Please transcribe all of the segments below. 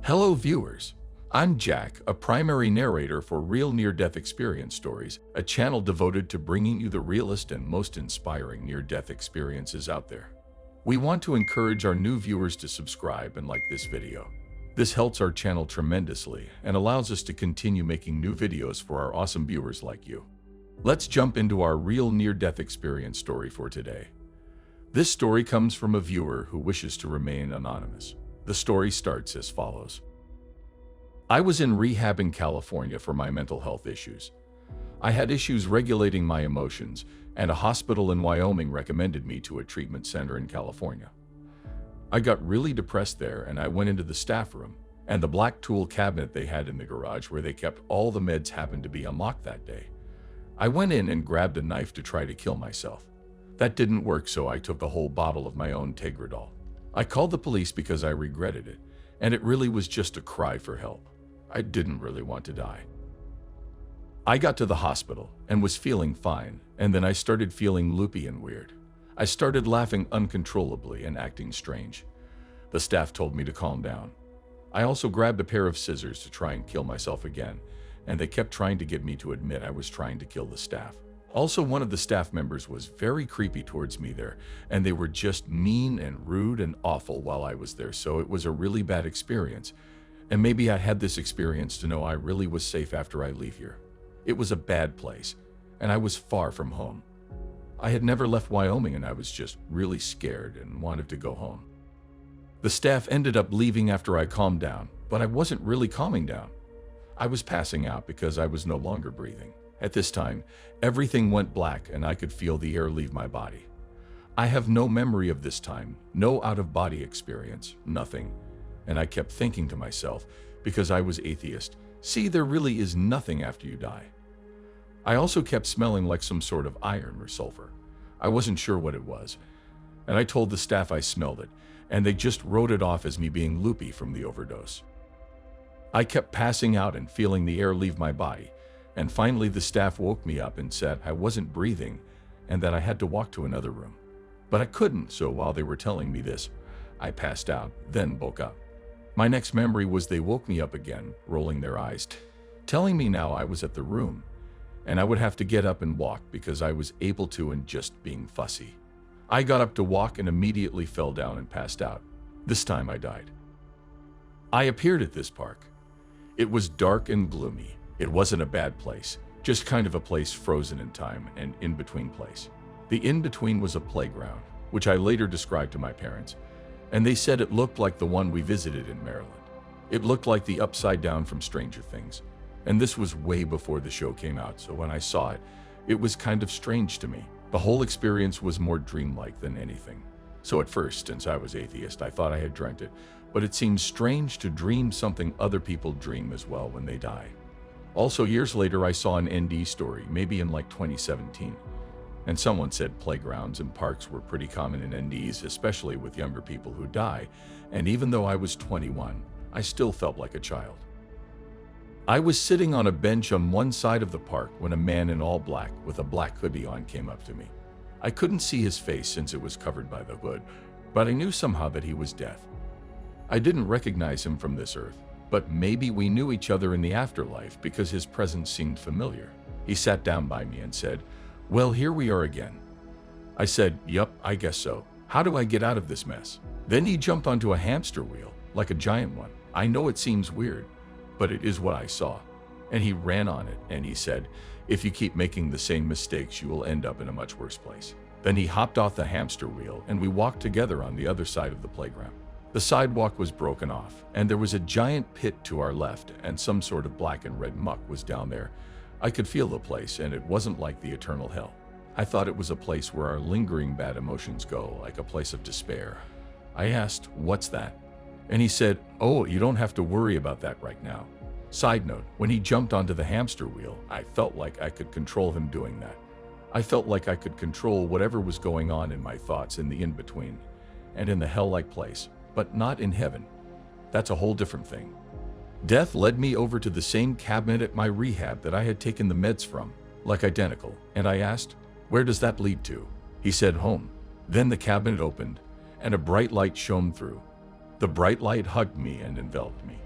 Hello viewers, I'm Jack, a primary narrator for Real Near-Death Experience Stories, a channel devoted to bringing you the realest and most inspiring near-death experiences out there. We want to encourage our new viewers to subscribe and like this video. This helps our channel tremendously and allows us to continue making new videos for our awesome viewers like you. Let's jump into our real near-death experience story for today. This story comes from a viewer who wishes to remain anonymous. The story starts as follows. I was in rehab in California for my mental health issues. I had issues regulating my emotions, and a hospital in Wyoming recommended me to a treatment center in California. I got really depressed there, and I went into the staff room, and the black tool cabinet they had in the garage where they kept all the meds happened to be unlocked that day. I went in and grabbed a knife to try to kill myself. That didn't work, so I took a whole bottle of my own Tegradol. I called the police because I regretted it, and it really was just a cry for help. I didn't really want to die. I got to the hospital and was feeling fine, and then I started feeling loopy and weird. I started laughing uncontrollably and acting strange. The staff told me to calm down. I also grabbed a pair of scissors to try and kill myself again, and they kept trying to get me to admit I was trying to kill the staff. Also, one of the staff members was very creepy towards me there, and they were just mean and rude and awful while I was there, so it was a really bad experience. And maybe I had this experience to know I really was safe after I leave here. It was a bad place, and I was far from home. I had never left Wyoming, and I was just really scared and wanted to go home. The staff ended up leaving after I calmed down, but I wasn't really calming down. I was passing out because I was no longer breathing. At this time, everything went black and I could feel the air leave my body. I have no memory of this time, no out-of-body experience, nothing. And I kept thinking to myself, because I was atheist, see, there really is nothing after you die. I also kept smelling like some sort of iron or sulfur. I wasn't sure what it was, and I told the staff I smelled it, and they just wrote it off as me being loopy from the overdose. I kept passing out and feeling the air leave my body, and finally the staff woke me up and said I wasn't breathing and that I had to walk to another room. But I couldn't, so while they were telling me this, I passed out, then woke up. My next memory was they woke me up again, rolling their eyes, telling me now I was at the room, and I would have to get up and walk because I was able to and just being fussy. I got up to walk and immediately fell down and passed out. This time I died. I appeared at this park. It was dark and gloomy. It wasn't a bad place, just kind of a place frozen in time, and in-between place. The in-between was a playground, which I later described to my parents, and they said it looked like the one we visited in Maryland. It looked like the Upside Down from Stranger Things, and this was way before the show came out, so when I saw it, it was kind of strange to me. The whole experience was more dreamlike than anything. So at first, since I was atheist, I thought I had dreamt it, but it seemed strange to dream something other people dream as well when they die. Also, years later, I saw an NDE story, maybe in like 2017, and someone said playgrounds and parks were pretty common in NDEs, especially with younger people who die, and even though I was 21, I still felt like a child. I was sitting on a bench on one side of the park when a man in all black with a black hoodie on came up to me. I couldn't see his face since it was covered by the hood, but I knew somehow that he was death. I didn't recognize him from this earth, but maybe we knew each other in the afterlife because his presence seemed familiar. He sat down by me and said, "Well, here we are again." I said, "Yup, I guess so. How do I get out of this mess?" Then he jumped onto a hamster wheel, like a giant one. I know it seems weird, but it is what I saw. And he ran on it, and he said, "If you keep making the same mistakes, you will end up in a much worse place." Then he hopped off the hamster wheel, and we walked together on the other side of the playground. The sidewalk was broken off, and there was a giant pit to our left, and some sort of black and red muck was down there. I could feel the place, and it wasn't like the eternal hell. I thought it was a place where our lingering bad emotions go, like a place of despair. I asked, "What's that?" And he said, "Oh, you don't have to worry about that right now." Side note, when he jumped onto the hamster wheel, I felt like I could control him doing that. I felt like I could control whatever was going on in my thoughts in the in-between, and in the hell-like place, but not in heaven. That's a whole different thing. Death led me over to the same cabinet at my rehab that I had taken the meds from, like identical, and I asked, "Where does that lead to?" He said, "Home." Then the cabinet opened, and a bright light shone through. The bright light hugged me and enveloped me.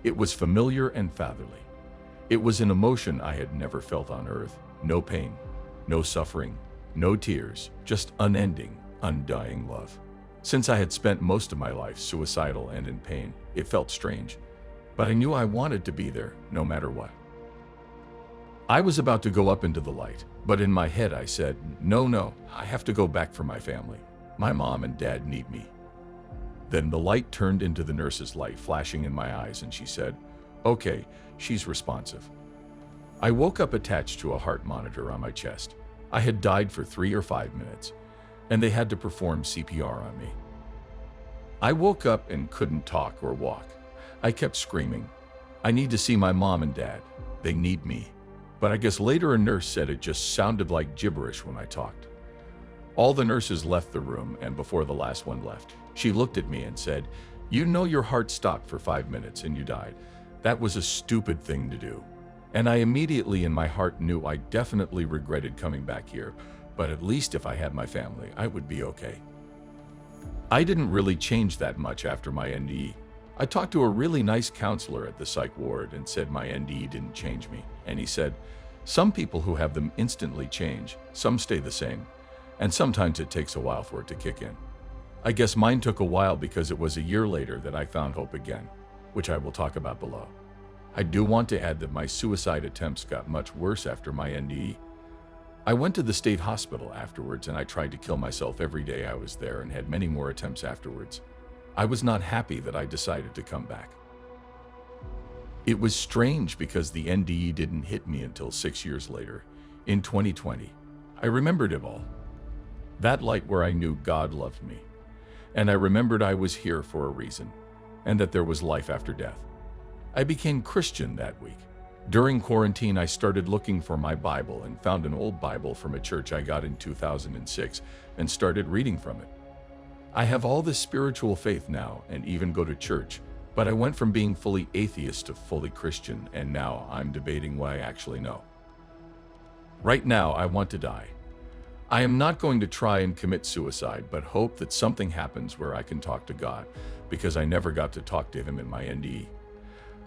It was familiar and fatherly. It was an emotion I had never felt on earth. No pain, no suffering, no tears, just unending, undying love. Since I had spent most of my life suicidal and in pain, it felt strange. But I knew I wanted to be there, no matter what. I was about to go up into the light, but in my head I said, no, I have to go back for my family. My mom and dad need me. Then the light turned into the nurse's light flashing in my eyes, and she said, okay, she's responsive. I woke up attached to a heart monitor on my chest. I had died for 3 or 5 minutes, and they had to perform CPR on me. I woke up and couldn't talk or walk. I kept screaming, I need to see my mom and dad. They need me. But I guess later a nurse said it just sounded like gibberish when I talked. All the nurses left the room, and before the last one left, she looked at me and said, you know your heart stopped for 5 minutes and you died. That was a stupid thing to do. And I immediately in my heart knew I definitely regretted coming back here, but at least if I had my family, I would be okay. I didn't really change that much after my NDE. I talked to a really nice counselor at the psych ward and said my NDE didn't change me. And he said, some people who have them instantly change, some stay the same, and sometimes it takes a while for it to kick in. I guess mine took a while because it was a year later that I found hope again, which I will talk about below. I do want to add that my suicide attempts got much worse after my NDE. I went to the state hospital afterwards and I tried to kill myself every day I was there and had many more attempts afterwards. I was not happy that I decided to come back. It was strange because the NDE didn't hit me until 6 years later, in 2020. I remembered it all. That light where I knew God loved me. And I remembered I was here for a reason, and that there was life after death. I became Christian that week. During quarantine, I started looking for my Bible and found an old Bible from a church I got in 2006 and started reading from it. I have all this spiritual faith now and even go to church, but I went from being fully atheist to fully Christian, and now I'm debating what I actually know. Right now, I want to die. I am not going to try and commit suicide, but hope that something happens where I can talk to God, because I never got to talk to him in my NDE.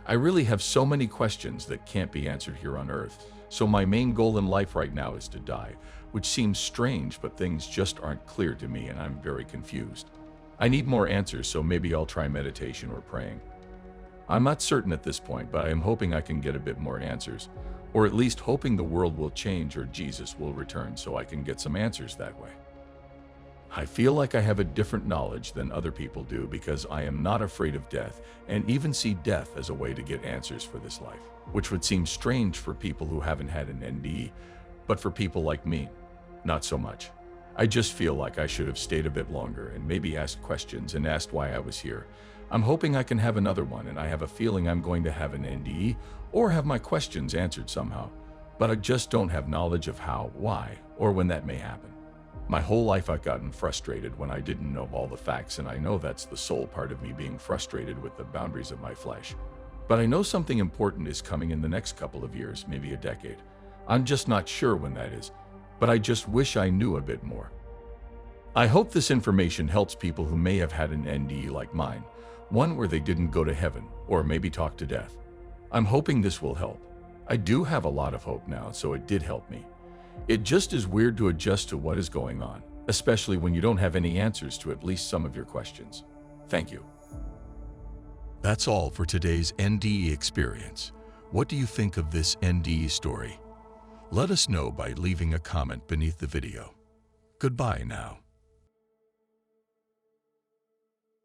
I really have so many questions that can't be answered here on earth, so my main goal in life right now is to die, which seems strange, but things just aren't clear to me and I'm very confused. I need more answers, so maybe I'll try meditation or praying. I'm not certain at this point, but I am hoping I can get a bit more answers, or at least hoping the world will change or Jesus will return so I can get some answers that way. I feel like I have a different knowledge than other people do because I am not afraid of death and even see death as a way to get answers for this life, which would seem strange for people who haven't had an NDE, but for people like me, not so much. I just feel like I should have stayed a bit longer and maybe asked questions and asked why I was here. I'm hoping I can have another one, and I have a feeling I'm going to have an NDE or have my questions answered somehow, but I just don't have knowledge of how, why, or when that may happen. My whole life I've gotten frustrated when I didn't know all the facts, and I know that's the sole part of me being frustrated with the boundaries of my flesh. But I know something important is coming in the next couple of years, maybe a decade. I'm just not sure when that is, but I just wish I knew a bit more. I hope this information helps people who may have had an NDE like mine, one where they didn't go to heaven or maybe talk to death. I'm hoping this will help. I do have a lot of hope now, so it did help me. It just is weird to adjust to what is going on, especially when you don't have any answers to at least some of your questions. Thank you. That's all for today's NDE experience. What do you think of this NDE story? Let us know by leaving a comment beneath the video. Goodbye now.